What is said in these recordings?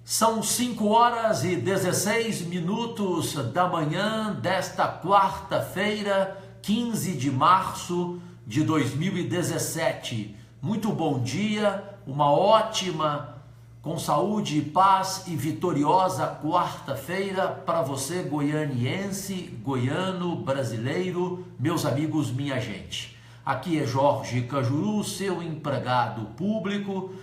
São 5h16 da manhã desta quarta-feira, 15 de março de 2017. Muito bom dia, uma ótima, com saúde, paz e vitoriosa quarta-feira para você, goianiense, goiano, brasileiro, meus amigos, minha gente. Aqui é Jorge Cajuru, seu empregado público,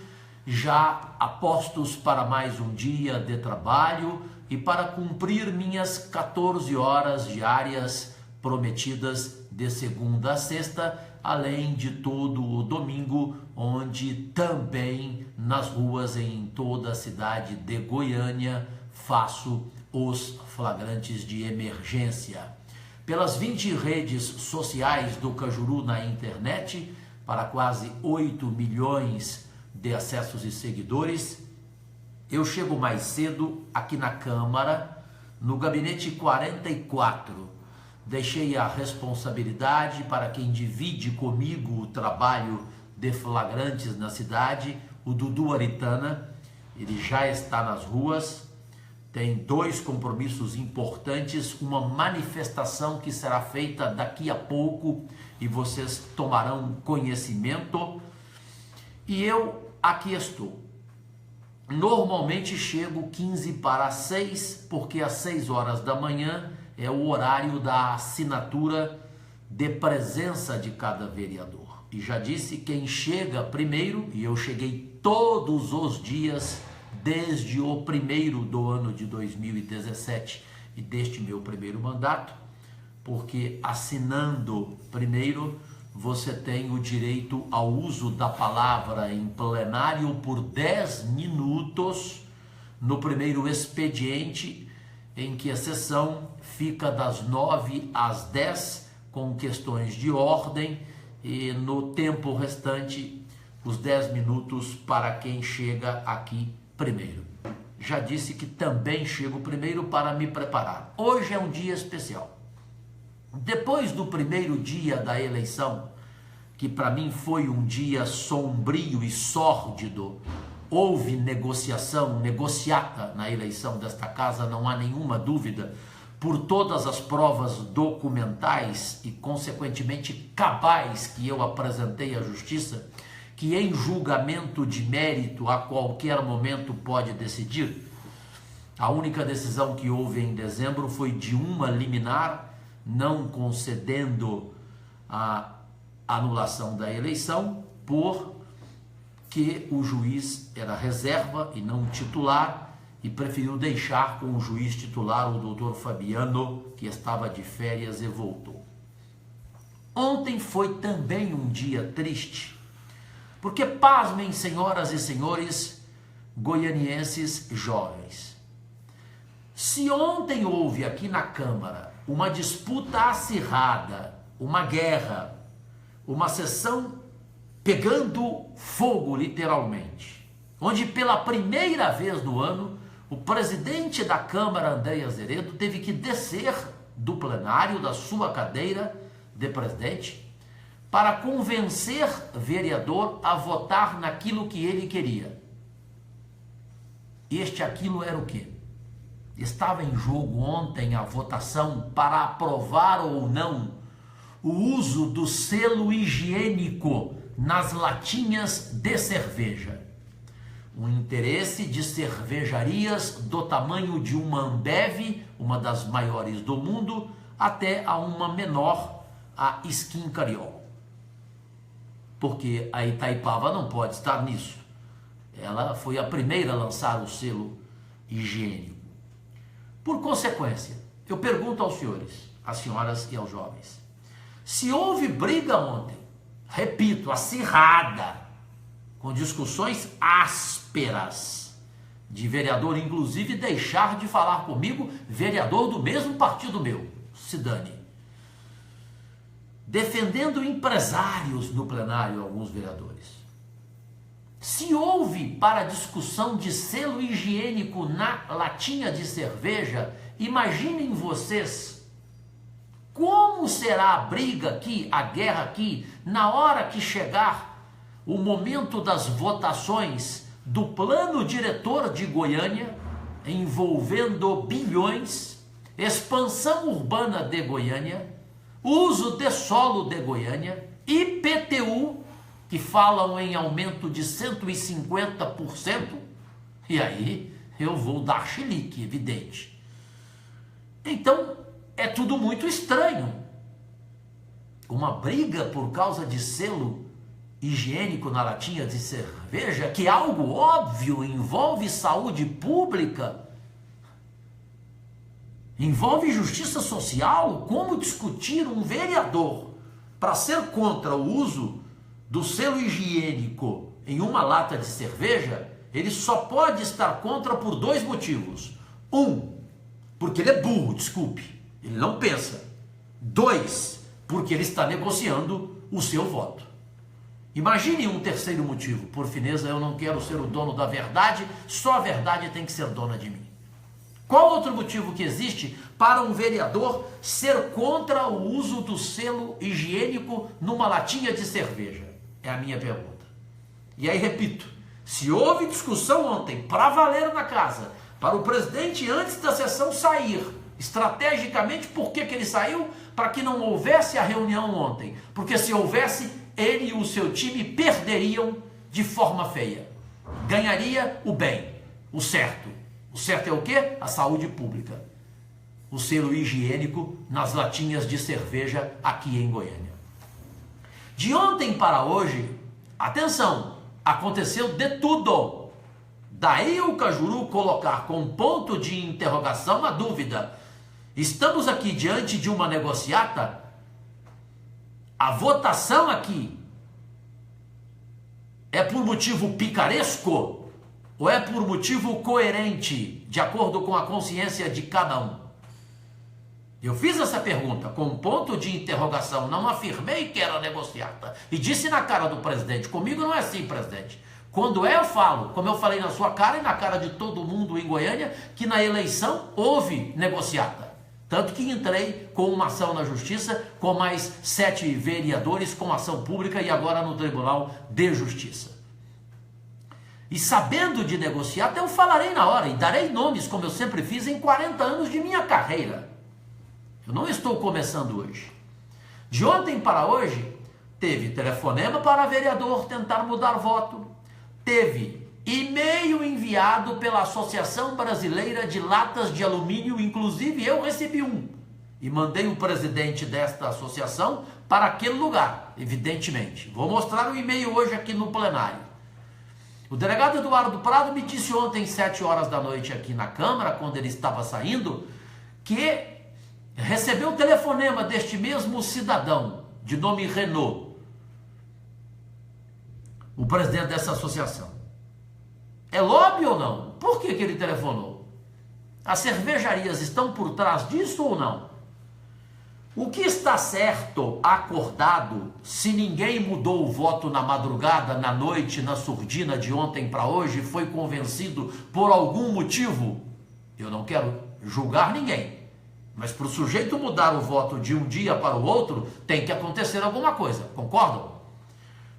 já a postos para mais um dia de trabalho e para cumprir minhas 14 horas diárias prometidas de segunda a sexta, além de todo o domingo, onde também nas ruas em toda a cidade de Goiânia faço os flagrantes de emergência. Pelas 20 redes sociais do Cajuru na internet, para quase 8 milhões de acessos e seguidores, eu chego mais cedo aqui na Câmara, no gabinete 44. Deixei a responsabilidade para quem divide comigo o trabalho de flagrantes na cidade, o Dudu Aritana. Ele já está nas ruas, tem 2 compromissos importantes, uma manifestação que será feita daqui a pouco e vocês tomarão conhecimento. E eu aqui estou. Normalmente chego 15 para as 6, porque às 6 horas da manhã é o horário da assinatura de presença de cada vereador. E já disse, quem chega primeiro, e eu cheguei todos os dias, desde o primeiro do ano de 2017 e deste meu primeiro mandato, porque assinando primeiro, você tem o direito ao uso da palavra em plenário por 10 minutos no primeiro expediente, em que a sessão fica das 9 às 10 com questões de ordem e no tempo restante os 10 minutos para quem chega aqui primeiro. Já disse que também chego primeiro para me preparar. Hoje é um dia especial. Depois do primeiro dia da eleição, que para mim foi um dia sombrio e sórdido, houve negociação, negociata na eleição desta casa, não há nenhuma dúvida, por todas as provas documentais e consequentemente cabais que eu apresentei à justiça, que em julgamento de mérito a qualquer momento pode decidir. A única decisão que houve em dezembro foi de uma liminar, não concedendo a anulação da eleição, porque o juiz era reserva e não titular e preferiu deixar com o juiz titular, o doutor Fabiano, que estava de férias e voltou. Ontem foi também um dia triste, porque, pasmem, senhoras e senhores goianienses jovens, se ontem houve aqui na Câmara uma disputa acirrada, uma guerra, uma sessão pegando fogo literalmente, onde pela primeira vez no ano o presidente da Câmara, André Azeredo, teve que descer do plenário, da sua cadeira de presidente, para convencer vereador a votar naquilo que ele queria. Aquilo era o quê? Estava em jogo ontem a votação para aprovar ou não o uso do selo higiênico nas latinhas de cerveja. Um interesse de cervejarias do tamanho de uma Ambev, uma das maiores do mundo, até a uma menor, a Skin Cariol. Porque a Itaipava não pode estar nisso. Ela foi a primeira a lançar o selo higiênico. Por consequência, eu pergunto aos senhores, às senhoras e aos jovens, se houve briga ontem, repito, acirrada, com discussões ásperas, de vereador inclusive deixar de falar comigo, vereador do mesmo partido meu, se dane, defendendo empresários no plenário, alguns vereadores. Se houve para discussão de selo higiênico na latinha de cerveja, imaginem vocês como será a briga aqui, a guerra aqui, na hora que chegar o momento das votações do plano diretor de Goiânia, envolvendo bilhões, expansão urbana de Goiânia, uso de solo de Goiânia, IPTU, que falam em aumento de 150%, e aí eu vou dar chilique, evidente. Então, é tudo muito estranho. Uma briga por causa de selo higiênico na latinha de cerveja, que é algo óbvio, envolve saúde pública, envolve justiça social. Como discutir um vereador para ser contra o uso do selo higiênico em uma lata de cerveja? Ele só pode estar contra por dois motivos. Um, porque ele é burro, desculpe, ele não pensa. Dois, porque ele está negociando o seu voto. Imagine um terceiro motivo. Por fineza, eu não quero ser o dono da verdade, só a verdade tem que ser dona de mim. Qual outro motivo que existe para um vereador ser contra o uso do selo higiênico numa latinha de cerveja? É a minha pergunta. E aí, repito, se houve discussão ontem para valer na casa, para o presidente antes da sessão sair, estrategicamente, por que ele saiu? Para que não houvesse a reunião ontem. Porque se houvesse, ele e o seu time perderiam de forma feia. Ganharia o bem, o certo. O certo é o quê? A saúde pública. O selo higiênico nas latinhas de cerveja aqui em Goiânia. De ontem para hoje, atenção, aconteceu de tudo. Daí o Cajuru colocar com ponto de interrogação a dúvida. Estamos aqui diante de uma negociata? A votação aqui é por motivo picaresco ou é por motivo coerente, de acordo com a consciência de cada um? Eu fiz essa pergunta com ponto de interrogação, não afirmei que era negociata. E disse na cara do presidente, comigo não é assim, presidente. Quando eu falo, como eu falei na sua cara e na cara de todo mundo em Goiânia, que na eleição houve negociata. Tanto que entrei com uma ação na justiça, com mais 7 vereadores com ação pública e agora no Tribunal de Justiça. E sabendo de negociata, eu falarei na hora e darei nomes, como eu sempre fiz em 40 anos de minha carreira. Eu não estou começando hoje. De ontem para hoje, teve telefonema para vereador tentar mudar voto, teve e-mail enviado pela Associação Brasileira de Latas de Alumínio, inclusive eu recebi um, e mandei o presidente desta associação para aquele lugar, evidentemente. Vou mostrar o e-mail hoje aqui no plenário. O delegado Eduardo Prado me disse ontem, 7 horas da noite aqui na Câmara, quando ele estava saindo, que recebeu o telefonema deste mesmo cidadão, de nome Renault, o presidente dessa associação. É lobby ou não? Por que ele telefonou? As cervejarias estão por trás disso ou não? O que está certo, acordado, se ninguém mudou o voto na madrugada, na noite, na surdina de ontem para hoje, foi convencido por algum motivo? Eu não quero julgar ninguém, mas para o sujeito mudar o voto de um dia para o outro, tem que acontecer alguma coisa, concordam?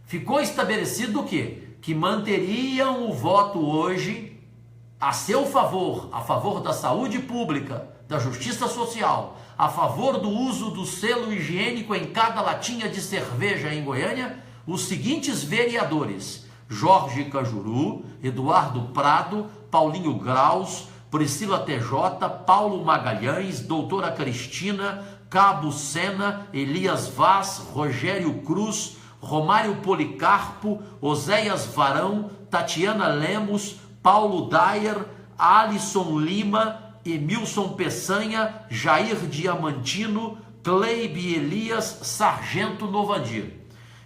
Ficou estabelecido o quê? Que manteriam o voto hoje a seu favor, a favor da saúde pública, da justiça social, a favor do uso do selo higiênico em cada latinha de cerveja em Goiânia, os seguintes vereadores: Jorge Cajuru, Eduardo Prado, Paulinho Graus, Priscila TJ, Paulo Magalhães, doutora Cristina, Cabo Sena, Elias Vaz, Rogério Cruz, Romário Policarpo, Oséias Varão, Tatiana Lemos, Paulo Dyer, Alisson Lima, Emilson Peçanha, Jair Diamantino, Cleibe Elias, Sargento Novandir.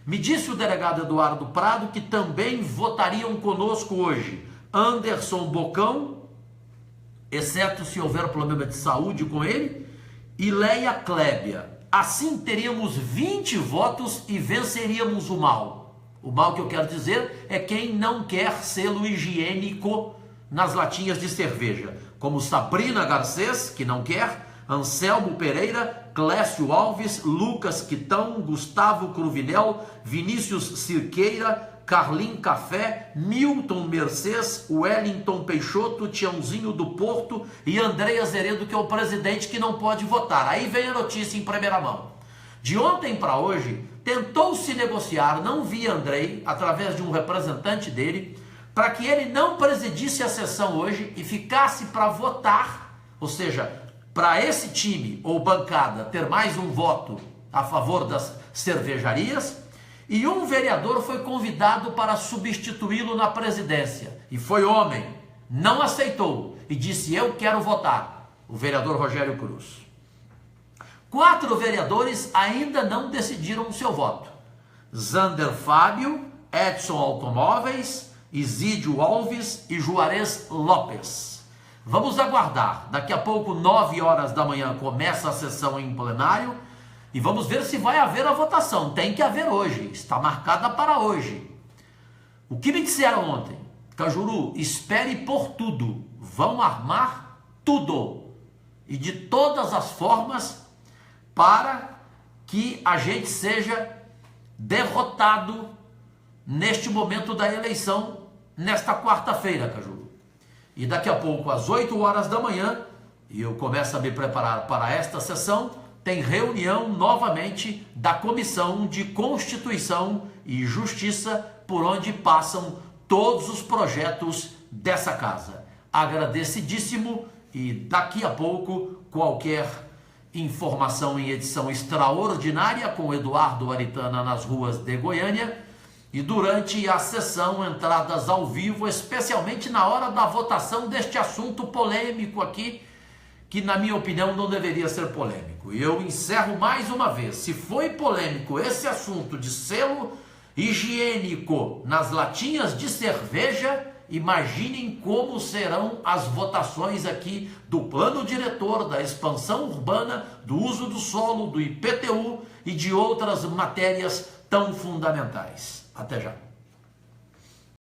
Me disse o delegado Eduardo Prado que também votariam conosco hoje Anderson Bocão, exceto se houver problema de saúde com ele, e Leia Clébia. Assim teríamos 20 votos e venceríamos o mal. O mal que eu quero dizer é quem não quer selo higiênico nas latinhas de cerveja, como Sabrina Garcês, que não quer, Anselmo Pereira, Clécio Alves, Lucas Quitão, Gustavo Cruvinel, Vinícius Cirqueira, Carlim Café, Milton Mercês, Wellington Peixoto, Tiãozinho do Porto e André Azeredo, que é o presidente que não pode votar. Aí vem a notícia em primeira mão. De ontem para hoje, tentou-se negociar, não via Andrei, através de um representante dele, para que ele não presidisse a sessão hoje e ficasse para votar, ou seja, para esse time ou bancada ter mais um voto a favor das cervejarias, e um vereador foi convidado para substituí-lo na presidência, e foi homem, não aceitou, e disse: eu quero votar, o vereador Rogério Cruz. 4 vereadores ainda não decidiram o seu voto: Zander Fábio, Edson Automóveis, Isídio Alves e Juarez Lopes. Vamos aguardar, daqui a pouco 9 horas da manhã começa a sessão em plenário, e vamos ver se vai haver a votação. Tem que haver hoje, está marcada para hoje. O que me disseram ontem? Cajuru, espere por tudo, vão armar tudo, e de todas as formas, para que a gente seja derrotado neste momento da eleição, nesta quarta-feira, Cajuru. E daqui a pouco, às 8 horas da manhã, e eu começo a me preparar para esta sessão, tem reunião novamente da Comissão de Constituição e Justiça, por onde passam todos os projetos dessa casa. Agradecidíssimo, e daqui a pouco qualquer informação em edição extraordinária com Eduardo Aritana nas ruas de Goiânia, e durante a sessão entradas ao vivo, especialmente na hora da votação deste assunto polêmico aqui, que na minha opinião não deveria ser polêmico. E eu encerro mais uma vez: se foi polêmico esse assunto de selo higiênico nas latinhas de cerveja, imaginem como serão as votações aqui do plano diretor, da expansão urbana, do uso do solo, do IPTU e de outras matérias tão fundamentais. Até já.